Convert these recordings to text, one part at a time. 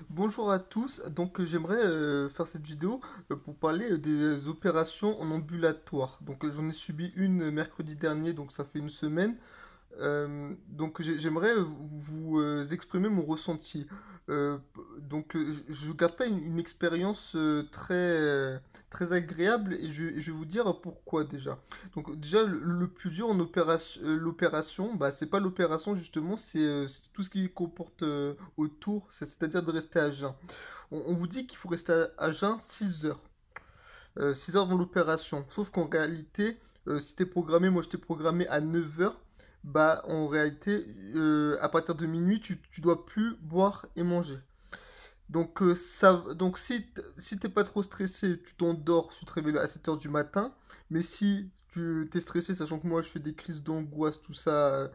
Bonjour à tous, j'aimerais faire cette vidéo pour parler des opérations en ambulatoire. J'en ai subi une mercredi dernier, donc ça fait une semaine. J'aimerais vous exprimer mon ressenti. Je garde pas une expérience très agréable et je vais vous dire pourquoi déjà. Le plus dur en l'opération, bah, c'est pas l'opération justement, c'est tout ce qui comporte autour, c'est-à-dire de rester à jeun. On vous dit qu'il faut rester à jeun 6 heures. 6 heures avant l'opération. Sauf qu'en réalité, si t'es programmé, moi j'étais programmé à 9 heures, bah en réalité, à partir de minuit, tu dois plus boire et manger. Si t'es pas trop stressé, tu t'endors, tu te réveilles à 7 heures du matin. Mais si tu t'es stressé, sachant que moi je fais des crises d'angoisse, tout ça,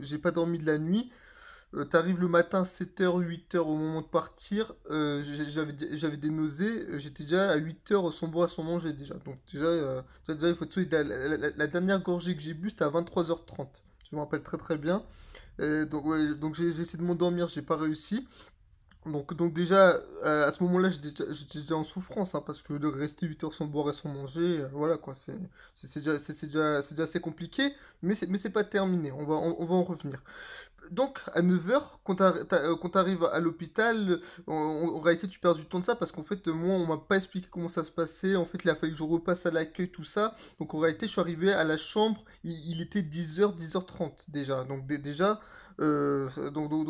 j'ai pas dormi de la nuit. T'arrives le matin 7 heures 8 heures au moment de partir, j'avais des nausées, j'étais déjà à 8 heures sans boire, sans manger déjà. Il faut te souvenir, la dernière gorgée que j'ai bu, c'était à 23h30. Je me rappelle très très bien. J'ai essayé de m'endormir, j'ai pas réussi. À ce moment-là, j'étais déjà en souffrance, hein, parce que de rester 8 heures sans boire et sans manger, voilà quoi, c'est déjà assez compliqué, mais c'est pas terminé, on va en revenir. Donc, à 9 heures, quand t'arrives à l'hôpital, en réalité, tu perds du temps de ça parce qu'en fait, moi, on m'a pas expliqué comment ça se passait. En fait, il a fallu que je repasse à l'accueil, tout ça. Donc, en réalité, je suis arrivé à la chambre, il était 10 heures 10h30 déjà.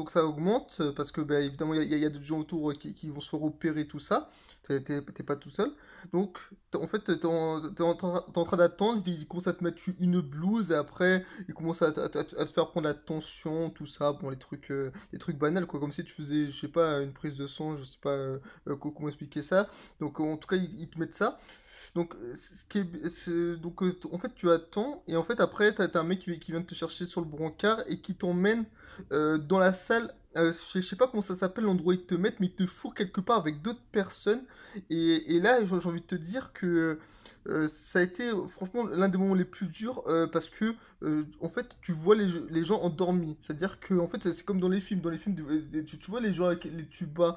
Ça augmente parce que, bah, évidemment, il y a d'autres gens autour qui vont se faire opérer, tout ça. T'es pas tout seul. En fait, t'es en train d'attendre, il commence à te mettre une blouse et après, il commence à te faire prendre la tension, tout ça, bon, les trucs banals, quoi, comme si tu faisais, je sais pas, une prise de sang, je sais pas comment expliquer ça. En tout cas, ils te mettent ça. En fait, tu attends, et en fait, après, t'as un mec qui vient te chercher sur le brancard et qui t'emmène dans la salle. Je sais pas comment ça s'appelle l'endroit où ils te mettent, mais ils te fourrent quelque part avec d'autres personnes. Et là, j'ai envie de te dire que ça a été franchement l'un des moments les plus durs parce que en fait tu vois les gens endormis, c'est à dire que en fait c'est comme dans les films tu vois les gens avec les tubas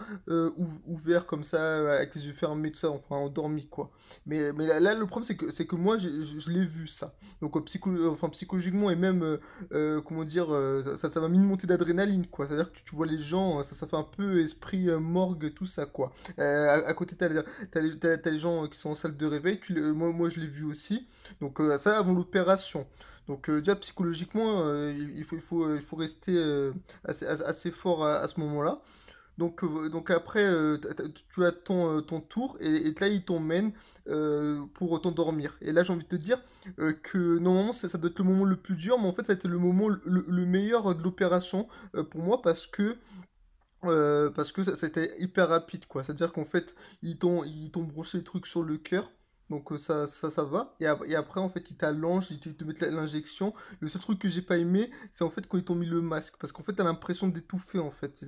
ouverts comme ça avec les yeux fermés, tout ça, enfin endormis quoi. Mais là, le problème c'est que moi je l'ai vu ça, enfin, psychologiquement et même comment dire, ça m'a mis une montée d'adrénaline quoi, c'est à dire que tu vois les gens, ça fait un peu esprit morgue, tout ça quoi. À côté t'as les gens qui sont en salle de réveil, moi je l'ai vu aussi. Ça avant l'opération. Déjà psychologiquement, il faut rester assez fort à ce moment-là. Après, tu as ton tour et là il t'emmène pour t'endormir. Et là j'ai envie de te dire que normalement ça doit être le moment le plus dur, mais en fait ça a été le moment le meilleur de l'opération pour moi parce que ça a été hyper rapide, quoi. C'est-à-dire qu'en fait, ils t'ont broché les trucs sur le cœur. Ça va. Et après, en fait, ils t'allongent, ils te mettent l'injection. Le seul truc que j'ai pas aimé, c'est en fait quand ils t'ont mis le masque. Parce qu'en fait, t'as l'impression d'étouffer, en fait.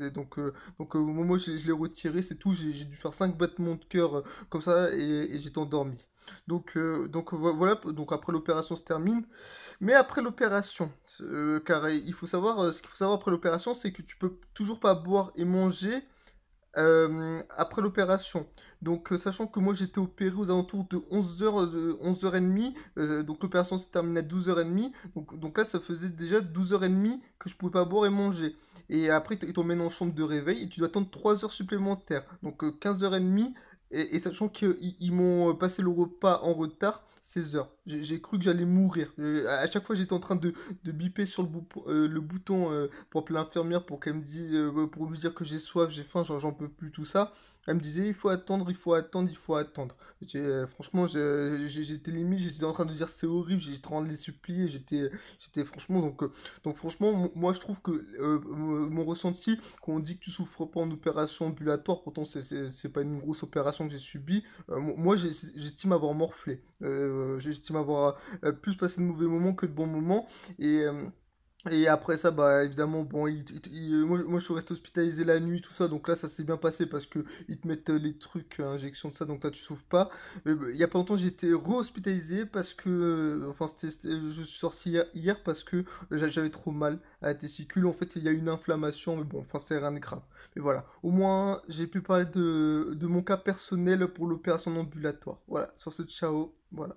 Moi, je l'ai retiré, c'est tout. J'ai dû faire 5 battements de cœur comme ça et j'étais endormi. Voilà. Donc après, l'opération se termine. Mais après l'opération, car il faut savoir, ce qu'il faut savoir après l'opération, c'est que tu peux toujours pas boire et manger après l'opération. Sachant que moi j'étais opéré aux alentours de 11h30, donc l'opération s'est terminée à 12h30, donc là ça faisait déjà 12h30 que je pouvais pas boire et manger. Et après ils t'emmènent en chambre de réveil et tu dois attendre 3 heures supplémentaires, donc 15h30, et sachant qu'ils m'ont passé le repas en retard, 16 heures. J'ai cru que j'allais mourir. À chaque fois, j'étais en train de biper sur le bouton pour appeler l'infirmière pour qu'elle me dise, pour lui dire que j'ai soif, j'ai faim, j'en peux plus, tout ça. Elle me disait, il faut attendre, il faut attendre, il faut attendre. Franchement, j'étais limite, j'étais en train de dire c'est horrible, j'étais en train de les supplier, j'étais franchement, franchement, moi je trouve que mon ressenti, quand on dit que tu souffres pas en opération ambulatoire, pourtant c'est pas une grosse opération que j'ai subie, moi j'estime avoir morflé. J'estime avoir plus passé de mauvais moments que de bons moments. Et, euh, Et après ça, bah évidemment, bon, moi, je suis resté hospitalisé la nuit, tout ça, donc là ça s'est bien passé parce que ils te mettent les trucs, injection de ça, donc là tu souffres pas. Mais bah, il y a pas longtemps j'ai été re-hospitalisé parce que, enfin je suis sorti hier parce que j'avais trop mal à la testicule. En fait, il y a une inflammation, mais bon, enfin c'est rien de grave. Mais voilà, au moins j'ai pu parler de mon cas personnel pour l'opération ambulatoire. Voilà, sur ce ciao, voilà.